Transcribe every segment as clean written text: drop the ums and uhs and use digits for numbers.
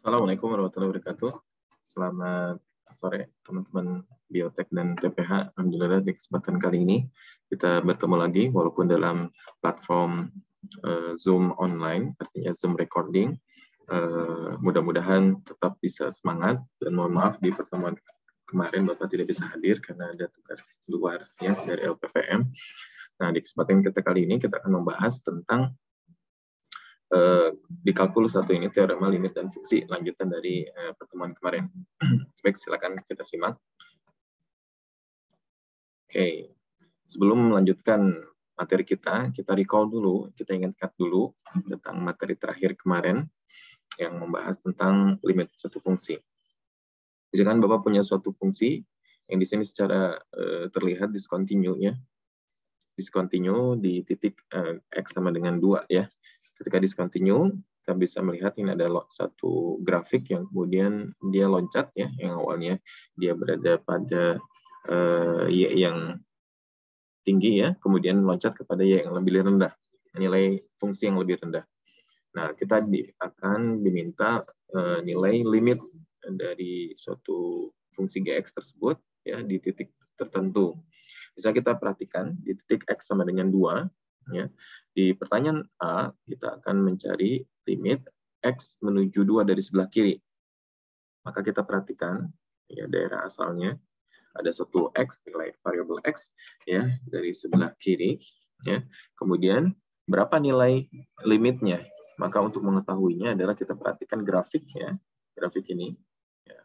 Assalamualaikum warahmatullahi wabarakatuh. Selamat sore teman-teman Biotek dan TPH. Alhamdulillah di kesempatan kali ini kita bertemu lagi walaupun dalam platform Zoom online, artinya Zoom recording. Mudah-mudahan tetap bisa semangat dan mohon maaf di pertemuan kemarin Bapak tidak bisa hadir karena ada tugas luar ya dari LPPM. Nah, di kesempatan kita kali ini kita akan membahas tentang di kalkulus 1 ini teorema limit dan fungsi lanjutan dari pertemuan kemarin. Baik, silakan kita simak. Oke, sebelum melanjutkan materi kita recall dulu, kita ingatkan dulu tentang materi terakhir kemarin yang membahas tentang limit suatu fungsi. Misalkan Bapak punya suatu fungsi yang di sini secara terlihat discontinue ya. Discontinue di titik X sama dengan 2 ya. Ketika discontinue, kita bisa melihat ini ada satu grafik yang kemudian dia loncat ya, yang awalnya dia berada pada Y yang tinggi ya, kemudian loncat kepada Y yang lebih rendah, nilai fungsi yang lebih rendah. Nah, kita akan diminta nilai limit dari suatu fungsi Gx tersebut ya di titik tertentu. Bisa kita perhatikan di titik X sama dengan 2, ya. Di pertanyaan A, kita akan mencari limit X menuju 2 dari sebelah kiri. Maka kita perhatikan ya daerah asalnya ada satu X, nilai variabel X ya dari sebelah kiri ya. Kemudian berapa nilai limitnya? Maka untuk mengetahuinya adalah kita perhatikan grafik ya. Grafik ini ya.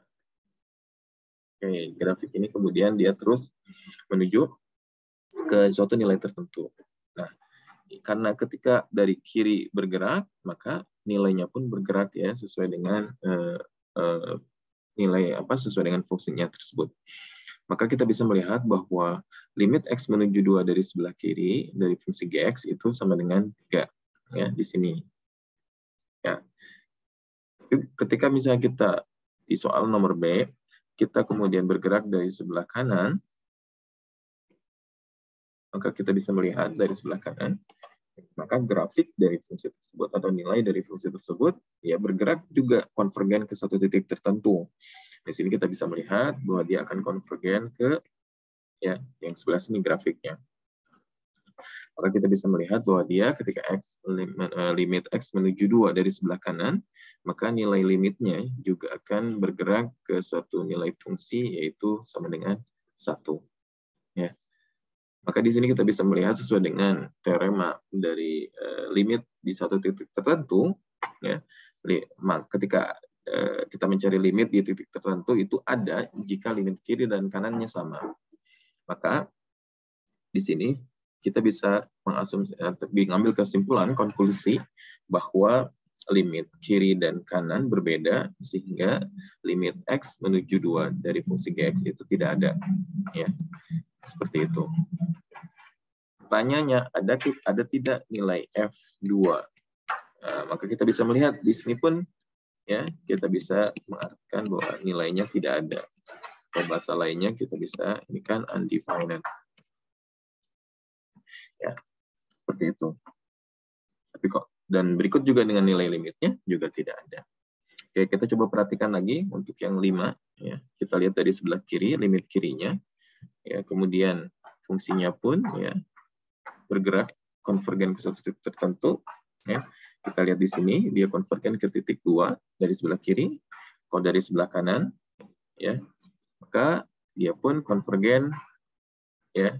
Oke, grafik ini kemudian dia terus menuju ke suatu nilai tertentu. Nah, karena ketika dari kiri bergerak, maka nilainya pun bergerak ya sesuai dengan nilai sesuai dengan fungsinya tersebut. Maka kita bisa melihat bahwa limit X menuju 2 dari sebelah kiri dari fungsi Gx itu sama dengan 3 ya di sini. Ya. Ketika misalnya kita di soal nomor B, kita kemudian bergerak dari sebelah kanan, maka kita bisa melihat dari sebelah kanan, maka grafik dari fungsi tersebut atau nilai dari fungsi tersebut ya bergerak juga konvergen ke satu titik tertentu. Di sini kita bisa melihat bahwa dia akan konvergen ke ya yang sebelah sini grafiknya. Maka kita bisa melihat bahwa dia ketika limit X menuju 2 dari sebelah kanan, maka nilai limitnya juga akan bergerak ke suatu nilai fungsi yaitu sama dengan 1. Ya. Maka di sini kita bisa melihat sesuai dengan teorema dari limit di satu titik tertentu, ya, ketika kita mencari limit di titik tertentu itu ada jika limit kiri dan kanannya sama. Maka di sini kita bisa mengambil kesimpulan, konklusi bahwa limit kiri dan kanan berbeda sehingga limit X menuju 2 dari fungsi Gx itu tidak ada. Ya. Seperti itu. Pertanyaannya, ada tidak nilai F2? Maka kita bisa melihat di sini pun ya kita bisa mengartikan bahwa nilainya tidak ada. Atau bahasa lainnya kita bisa ini kan undefined. Ya, seperti itu. Tapi kok dan berikut juga dengan nilai limitnya juga tidak ada. Oke, kita coba perhatikan lagi untuk yang 5 ya. Kita lihat dari sebelah kiri limit kirinya. Ya, kemudian fungsinya pun ya bergerak konvergen ke suatu titik tertentu ya. Kita lihat di sini dia konvergen ke titik 2 dari sebelah kiri. Kalau dari sebelah kanan ya, maka dia pun konvergen ya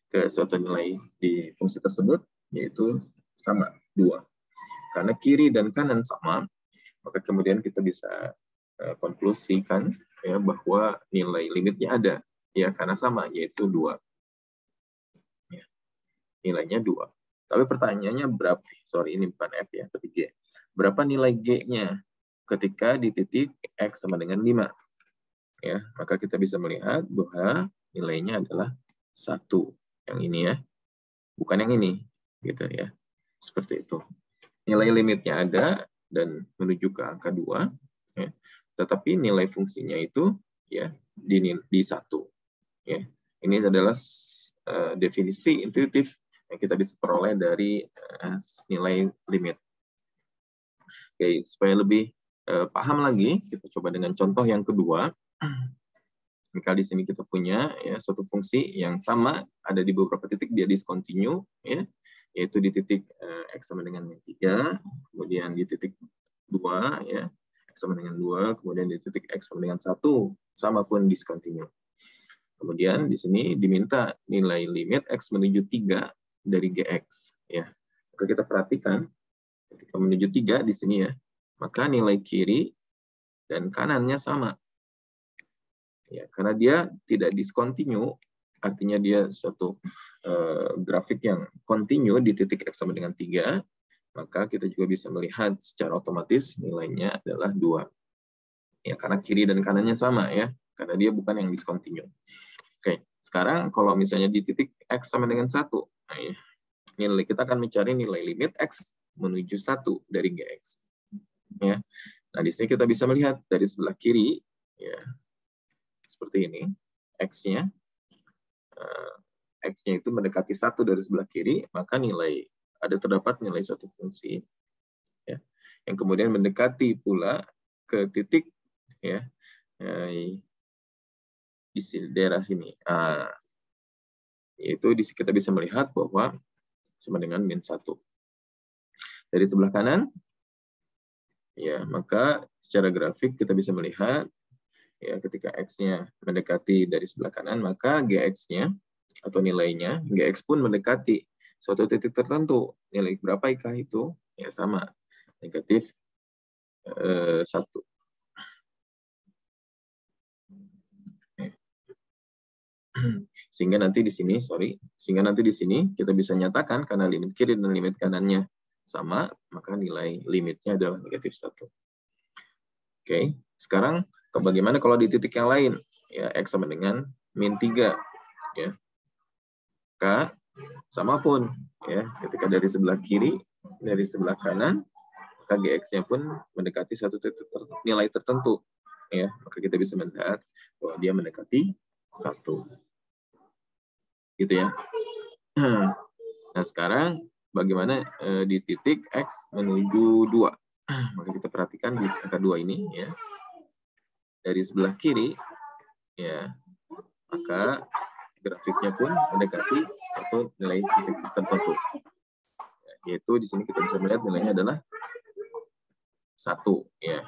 ke suatu nilai di fungsi tersebut yaitu sama 2. Karena kiri dan kanan sama, maka kemudian kita bisa konklusikan ya bahwa nilai limitnya ada ya karena sama yaitu 2. Ya. Nilainya 2. Tapi pertanyaannya berapa? Sorry, ini bukan F ya, tapi G. Berapa nilai G-nya ketika di titik X sama dengan 5? Ya, maka kita bisa melihat bahwa nilainya adalah 1. Yang ini ya. Bukan yang ini, gitu ya. Seperti itu. Nilai limitnya ada dan menuju ke angka 2, ya. Tetapi nilai fungsinya itu ya di 1. Ya. Ini adalah definisi intuitif yang kita bisa peroleh dari nilai limit. Oke, supaya lebih paham lagi, kita coba dengan contoh yang kedua. Misal di sini kita punya ya suatu fungsi yang sama, ada di beberapa titik dia discontinue, ya, yaitu di titik x sama dengan min 3, kemudian di titik 2, ya, x sama dengan 2, kemudian di titik x sama dengan 1, sama pun discontinue. Kemudian di sini diminta nilai limit x menuju 3 dari gx. Ya. Maka kita perhatikan, ketika menuju 3 di sini ya, maka nilai kiri dan kanannya sama. Ya, karena dia tidak discontinue, artinya dia suatu grafik yang continue di titik x sama dengan 3, maka kita juga bisa melihat secara otomatis nilainya adalah 2. Ya, karena kiri dan kanannya sama ya, karena dia bukan yang discontinue. Oke, sekarang kalau misalnya di titik x sama dengan 1, nah ya, nilai kita akan mencari nilai limit x menuju 1 dari gx. Ya. Nah, di sini kita bisa melihat dari sebelah kiri, ya, seperti ini, x-nya. X-nya itu mendekati 1 dari sebelah kiri, maka terdapat nilai suatu fungsi, ya, yang kemudian mendekati pula ke titik, ya, di daerah sini. Yaitu kita bisa melihat bahwa sama dengan min 1. Dari sebelah kanan, ya, maka secara grafik kita bisa melihat ya, ketika x-nya mendekati dari sebelah kanan, maka gx-nya atau nilainya, gx pun mendekati suatu titik tertentu. Nilai berapa ikah itu? Ya sama, negatif 1. Sehingga nanti di sini kita bisa nyatakan karena limit kiri dan limit kanannya sama, maka nilai limitnya adalah negatif 1. Oke, sekarang bagaimana kalau di titik yang lain? Ya, x sama dengan min 3. Ya. Maka sama pun, ya, ketika dari sebelah kiri, dari sebelah kanan, maka gx-nya pun mendekati satu titik nilai tertentu. Ya, maka kita bisa melihat bahwa dia mendekati 1. Gitu ya. Nah, sekarang bagaimana di titik x menuju 2? Maka kita perhatikan di angka 2 ini, ya. Dari sebelah kiri, ya, maka grafiknya pun mendekati satu nilai titik tertentu. Yaitu di sini kita bisa melihat nilainya adalah 1. Ya.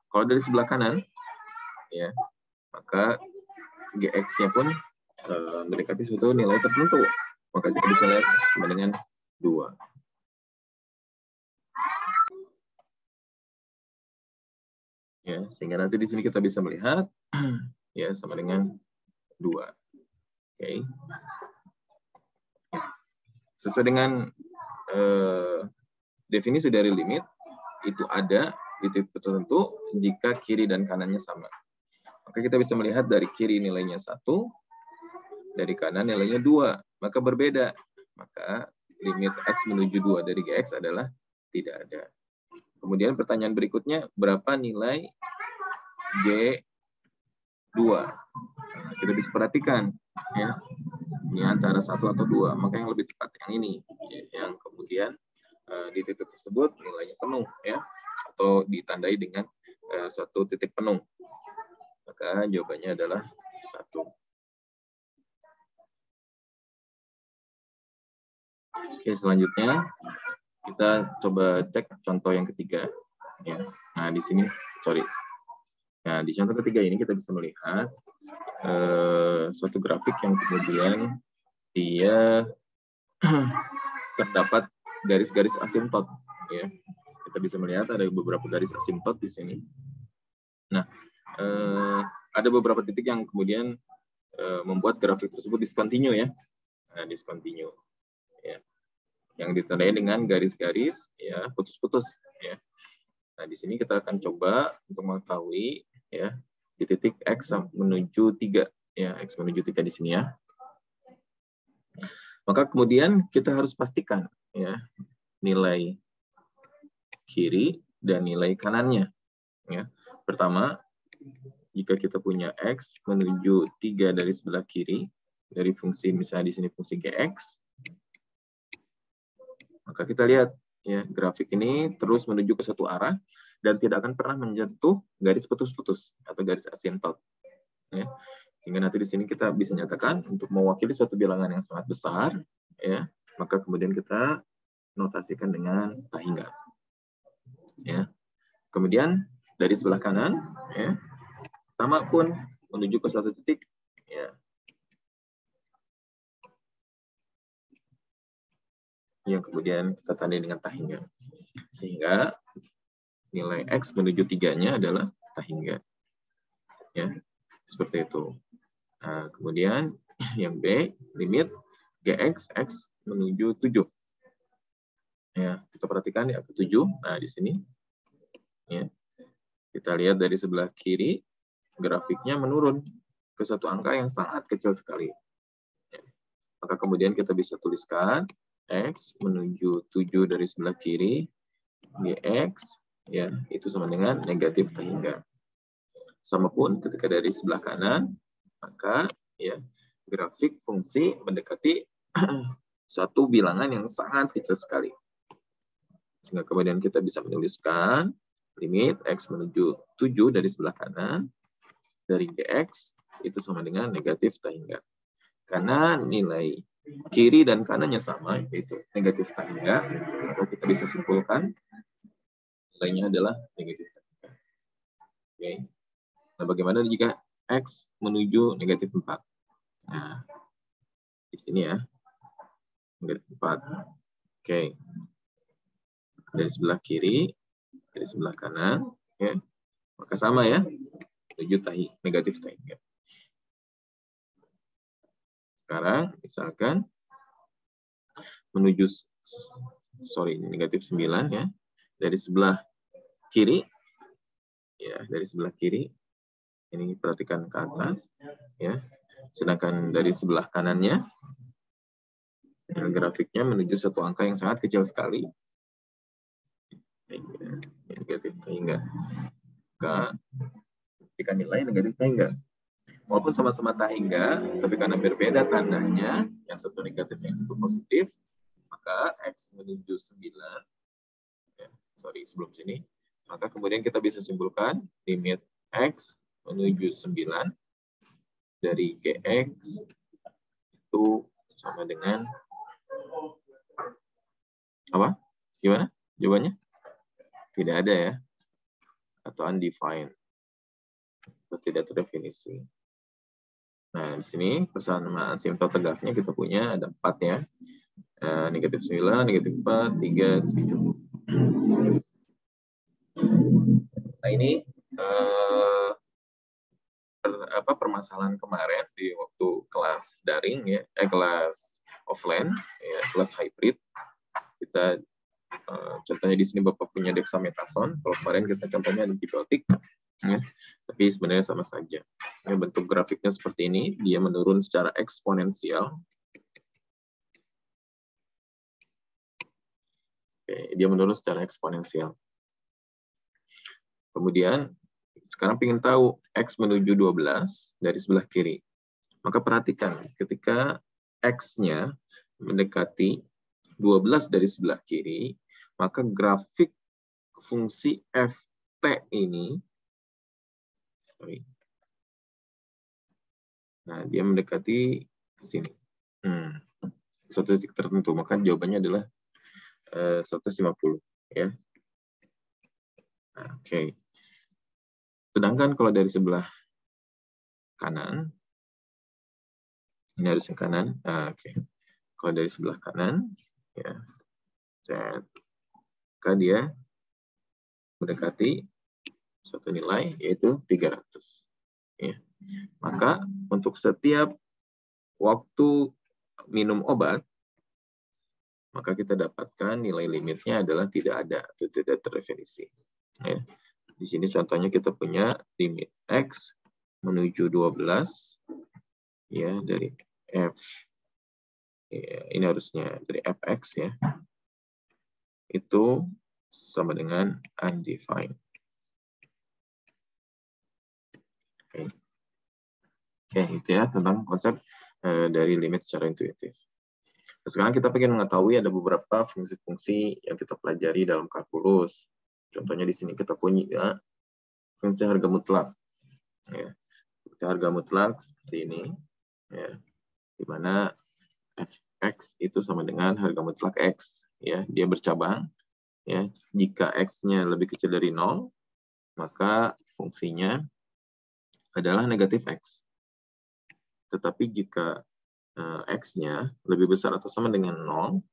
Kalau dari sebelah kanan, ya, maka gx-nya pun mendekati suatu nilai tertentu. Maka kita bisa lihat sama dengan 2. Ya, sehingga nanti di sini kita bisa melihat ya sama dengan 2. Oke. Sesuai dengan definisi dari limit, itu ada di titik tertentu jika kiri dan kanannya sama. Maka kita bisa melihat dari kiri nilainya 1, dari kanan nilainya 2. Maka berbeda. Maka limit x menuju 2 dari gx adalah tidak ada. Kemudian pertanyaan berikutnya, berapa nilai G2? Nah, kita bisa perhatikan, ya, ini antara 1 atau 2, maka yang lebih tepat yang ini, ya, yang kemudian di titik tersebut nilainya penuh, ya, atau ditandai dengan suatu titik penuh. Maka jawabannya adalah 1. Oke, selanjutnya kita coba cek contoh yang ketiga. Ya. Nah, di sini, Nah, di contoh ketiga ini kita bisa melihat suatu grafik yang kemudian dia terdapat garis-garis asimtot. Ya. Kita bisa melihat ada beberapa garis asimtot di sini. Nah, ada beberapa titik yang kemudian membuat grafik tersebut discontinue, ya. Nah, discontinue. Ya. Yang ditandai dengan garis-garis, ya, putus-putus, ya. Nah, di sini kita akan coba untuk mengetahui, ya, di titik x menuju 3, ya, x menuju 3 di sini, ya. Maka kemudian kita harus pastikan, ya, nilai kiri dan nilai kanannya, ya. Pertama, jika kita punya x menuju 3 dari sebelah kiri dari fungsi, misalnya di sini fungsi gx, maka kita lihat, ya, grafik ini terus menuju ke satu arah, dan tidak akan pernah menyentuh garis putus-putus atau garis asymptot. Ya. Sehingga nanti di sini kita bisa nyatakan untuk mewakili suatu bilangan yang sangat besar, ya, maka kemudian kita notasikan dengan tak hingga. Ya. Kemudian dari sebelah kanan, ya, sama pun menuju ke suatu titik, ya, yang kemudian kita tandai dengan tak hingga. Sehingga nilai X menuju 3-nya adalah tak hingga. Ya, seperti itu. Nah, kemudian yang B, limit Gx, X menuju 7. Ya, kita perhatikan ya, 7. Nah, di sini. Ya, kita lihat dari sebelah kiri, grafiknya menurun ke satu angka yang sangat kecil sekali. Ya. Maka kemudian kita bisa tuliskan X menuju 7 dari sebelah kiri, Gx, ya, itu sama dengan negatif tak hingga. Sama pun ketika dari sebelah kanan, maka ya grafik fungsi mendekati satu bilangan yang sangat kecil sekali. Sehingga kemudian kita bisa menuliskan limit X menuju 7 dari sebelah kanan, dari Gx, itu sama dengan negatif tak hingga. Karena nilai kiri dan kanannya sama, yaitu negatif tak hingga, maka kita bisa simpulkan nilainya adalah negatif tak hingga. Oke. Nah, bagaimana jika X menuju negatif 4? Nah, di sini ya, negatif 4. Oke. Dari sebelah kiri, dari sebelah kanan, ya, maka sama ya, menuju negatif tak hingga. Sekarang, misalkan, menuju, negatif 9 ya, dari sebelah kiri, ya, dari sebelah kiri, ini perhatikan ke atas, ya. Sedangkan dari sebelah kanannya, ya, grafiknya menuju satu angka yang sangat kecil sekali, negatif tak hingga. Maka ketika nilai negatif tak hingga, walaupun sama-sama tak hingga, tapi karena berbeda tandanya, yang satu negatif, yang satu positif, maka X menuju 9, ya, sebelum sini, maka kemudian kita bisa simpulkan limit X menuju 9 dari Gx itu sama dengan apa? Gimana jawabannya? Tidak ada ya, atau undefined, atau tidak terdefinisi. Nah, di sini persamaan asymptot tegaknya kita punya ada 4 ya. Negatif 9, negatif 4, 3, 7. Nah, ini permasalahan kemarin di waktu kelas daring ya, kelas offline ya, kelas hybrid. Kita contohnya di sini Bapak punya dexamethasone, kalau kemarin kita contohnya antibiotik ya, tapi sebenarnya sama saja. Ya, bentuk grafiknya seperti ini, dia menurun secara eksponensial. Oke, dia menurun secara eksponensial. Kemudian sekarang ingin tahu X menuju 12 dari sebelah kiri. Maka perhatikan, ketika X-nya mendekati 12 dari sebelah kiri, maka grafik fungsi ft ini, nah dia mendekati sini, satu titik tertentu, maka jawabannya adalah 150. Ya. Nah, oke. Sedangkan kalau dari sebelah kanan, ini harus yang kanan. Oke. Kalau dari sebelah kanan, ya, maka dia mendekati suatu nilai yaitu 300. Ya. Maka untuk setiap waktu minum obat, maka kita dapatkan nilai limitnya adalah tidak ada atau tidak terdefinisi. Ya. Di sini contohnya kita punya limit X menuju 12 ya dari F. Ya, ini harusnya dari Fx ya. Itu sama dengan undefined. Oke. Oke, itu ya tentang konsep dari limit secara intuitif. Sekarang kita ingin mengetahui ada beberapa fungsi-fungsi yang kita pelajari dalam kalkulus. Contohnya di sini kita punya fungsi harga mutlak. Ya. Fungsi harga mutlak seperti ini. Ya. Di mana fx itu sama dengan harga mutlak x. Ya. Dia bercabang. Ya. Jika x-nya lebih kecil dari 0, maka fungsinya adalah negatif x. Tetapi jika x-nya lebih besar atau sama dengan 0,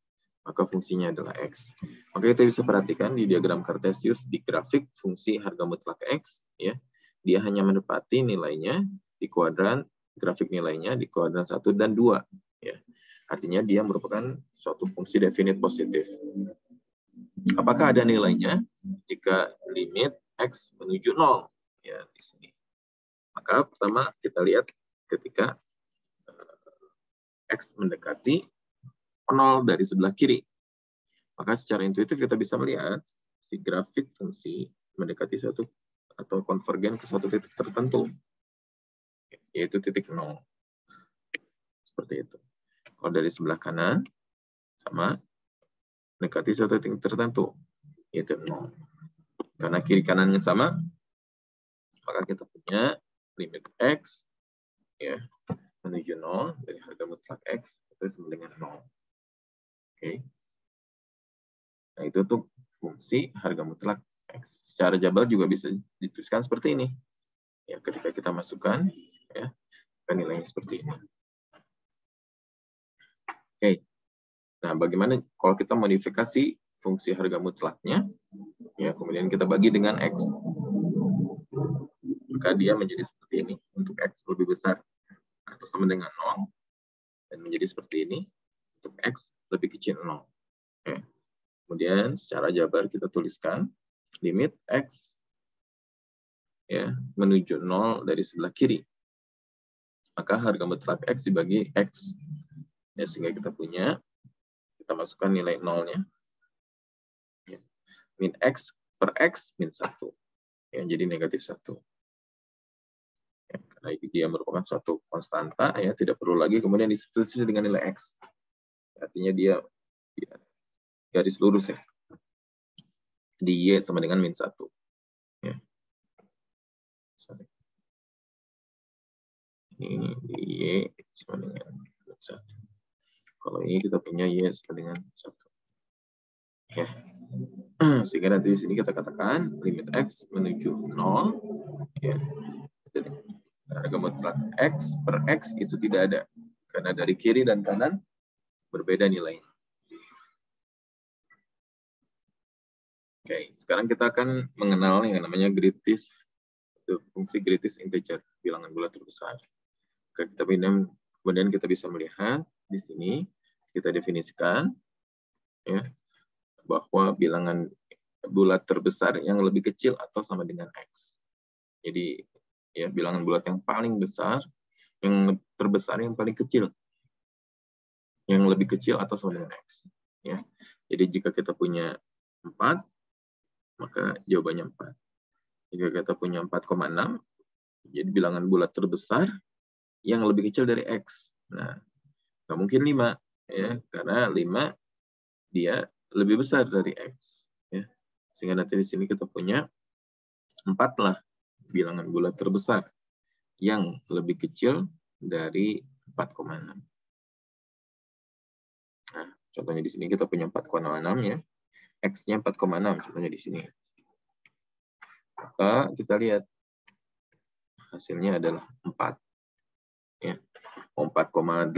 maka fungsinya adalah x. Maka kita bisa perhatikan di diagram Cartesius di grafik fungsi harga mutlak x, ya, dia hanya menepati nilainya di kuadran, grafik nilainya di kuadran 1 dan 2. Ya. Artinya dia merupakan suatu fungsi definite positif. Apakah ada nilainya jika limit x menuju 0? Ya, di sini. Maka pertama kita lihat ketika x mendekati 0 dari sebelah kiri. Maka secara intuitif kita bisa melihat si grafik fungsi mendekati suatu atau konvergen ke suatu titik tertentu, yaitu titik 0. Seperti itu. Kalau dari sebelah kanan, sama mendekati suatu titik tertentu, yaitu 0. Karena kiri kanannya sama, maka kita punya limit x ya menuju 0 dari harga mutlak x itu sama dengan 0. Oke. Nah, itu tuh fungsi harga mutlak x. Secara jabal juga bisa dituliskan seperti ini. Ya, ketika kita masukkan, ya, nilainya seperti ini. Oke. Nah, bagaimana kalau kita modifikasi fungsi harga mutlaknya? Ya, kemudian kita bagi dengan x. Maka dia menjadi seperti ini. Untuk x lebih besar atau sama dengan 0. Dan menjadi seperti ini. Untuk x lebih kecil 0. Oke. Kemudian secara jabar kita tuliskan limit x ya menuju 0 dari sebelah kiri. Maka harga mutlak x dibagi x. Ya, sehingga kita masukkan nilai 0-nya. Ya. Min x per x min 1. Ya, jadi negatif 1. Ya, karena dia merupakan suatu konstanta, ya tidak perlu lagi kemudian disubstitusi dengan nilai x. Artinya dia garis lurus ya. Di y sama dengan min 1. Ya. Ini di y sama dengan min 1. Kalau ini kita punya y sama dengan 1. Ya. Sehingga nanti di sini kita katakan limit x menuju 0. Ya. Jadi harga mutlak x per x itu tidak ada. Karena dari kiri dan kanan berbeda nilainya. Oke, sekarang kita akan mengenal yang namanya greatest, fungsi greatest integer, bilangan bulat terbesar. Kemudian kita bisa melihat di sini kita definisikan ya bahwa bilangan bulat terbesar yang lebih kecil atau sama dengan x. Jadi ya bilangan bulat yang paling besar, yang terbesar yang paling kecil, yang lebih kecil atau sama dengan x. Ya, jadi jika kita punya 4, maka jawabannya 4. Jika kita punya 4,6, jadi bilangan bulat terbesar yang lebih kecil dari x. Nah, nggak mungkin 5, ya, karena 5 dia lebih besar dari x. Ya. Sehingga nanti di sini kita punya 4 lah bilangan bulat terbesar yang lebih kecil dari 4,6. Nah, contohnya di sini kita punya 4,6 ya. X-nya 4,6 contohnya di sini. Maka kita lihat hasilnya adalah 4. Ya. 4,8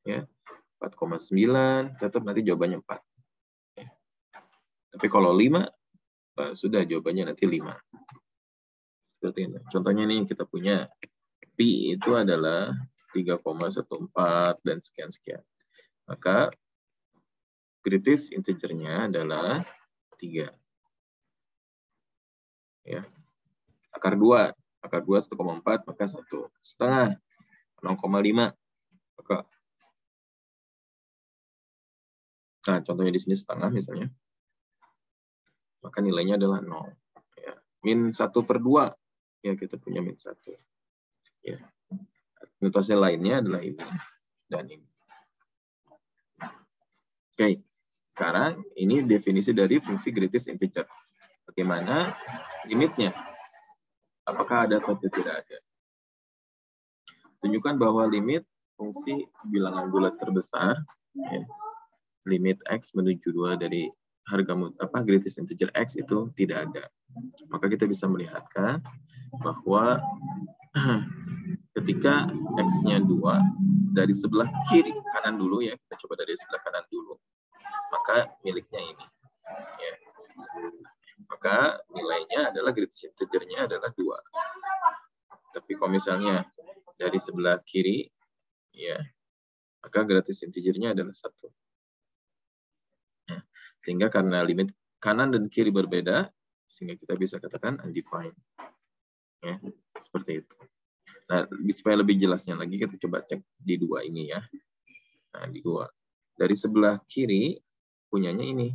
ya. 4,9 tetap nanti jawabannya 4. Ya. Tapi kalau 5 sudah jawabannya nanti 5. Seperti ini. Contohnya nih kita punya pi itu adalah 3,14 dan sekian-sekian. Maka greatest integernya adalah 3. Ya. Akar 2. Akar 2 1,4 maka 1. Setengah 0,5 maka nah contohnya di sini setengah misalnya. Maka nilainya adalah 0. Ya. Min 1/2. Ya kita punya min 1. Ya. Notasi lainnya adalah ini dan ini. Oke. Sekarang ini definisi dari fungsi greatest integer. Bagaimana limitnya? Apakah ada atau tidak ada? Tunjukkan bahwa limit fungsi bilangan bulat terbesar, ya, limit x menuju 2 dari harga greatest integer x itu tidak ada. Maka kita bisa melihatkan bahwa ketika x-nya 2 dari sebelah kiri kanan dulu, ya, kita coba dari sebelah kanan dulu, maka miliknya ini, ya. Maka nilainya adalah greatest integer-nya adalah 2. Tapi kalau misalnya dari sebelah kiri, ya, maka greatest integer-nya adalah 1. Ya. Sehingga karena limit kanan dan kiri berbeda, sehingga kita bisa katakan undefined. Ya, seperti itu. Nah, supaya lebih jelasnya lagi, kita coba cek di 2 ini, ya. Nah, di 2. Dari sebelah kiri punyanya ini,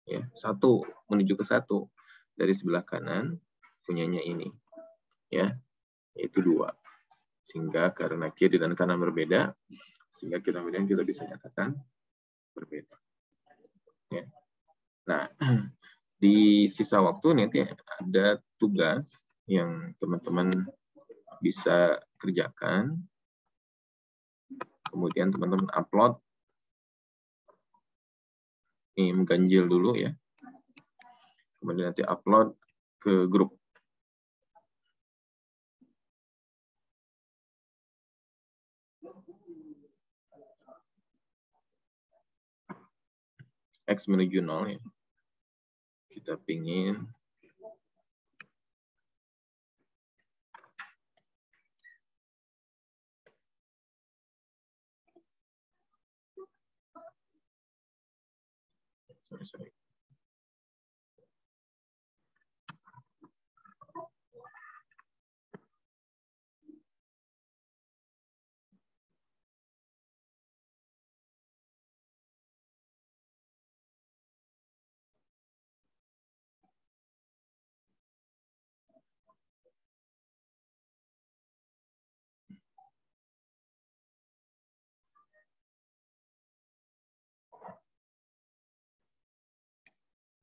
ya, 1 menuju ke 1. Dari sebelah kanan punyanya ini, ya, yaitu 2. Sehingga karena kiri dan kanan berbeda, sehingga kemudian kita bisa nyatakan berbeda. Ya. Nah, di sisa waktu nanti ada tugas yang teman-teman bisa kerjakan. Kemudian teman-teman upload. Ini mengganjil dulu, ya. Kemudian nanti upload ke grup. X menuju 0, ya. Kita pingin sorry.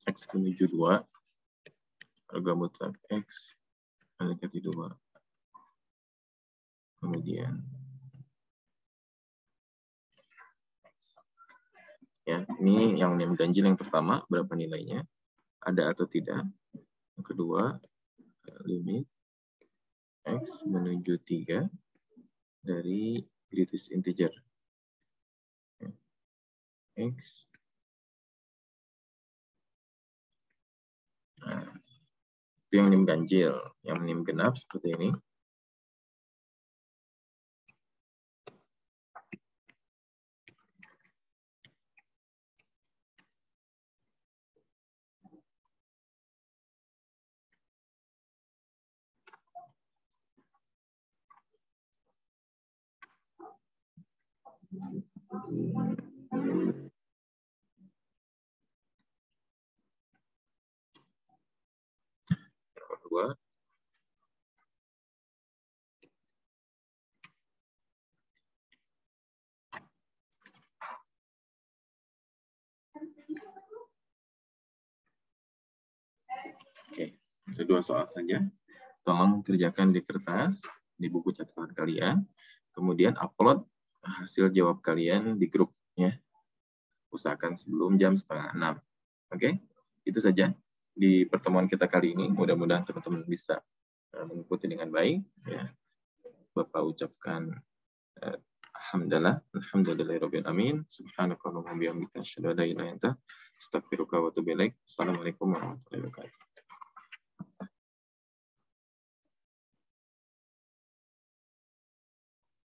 X menuju 2, harga mutlak X mendekati 2. Kemudian, ya, ini yang ganjil yang pertama, berapa nilainya, ada atau tidak. Yang kedua, limit X menuju 3 dari greatest integer. X. Nah, itu yang nim ganjil. Yang nim genap seperti ini. Yang kedua, oke, ada 2 soal saja. Tolong kerjakan di kertas, di buku catatan kalian. Kemudian upload hasil jawab kalian di grup, ya. Usahakan sebelum jam 5:30. Oke, itu saja di pertemuan kita kali ini. Mudah-mudahan teman-teman bisa mengikuti dengan baik. Ya. Bapak ucapkan alhamdulillahirabbil alamin. Subhanakallahumma wa bihamdika asyhadu an la ilaha illa anta astaghfiruka wa atubu ilaik. Assalamualaikum warahmatullahi wabarakatuh.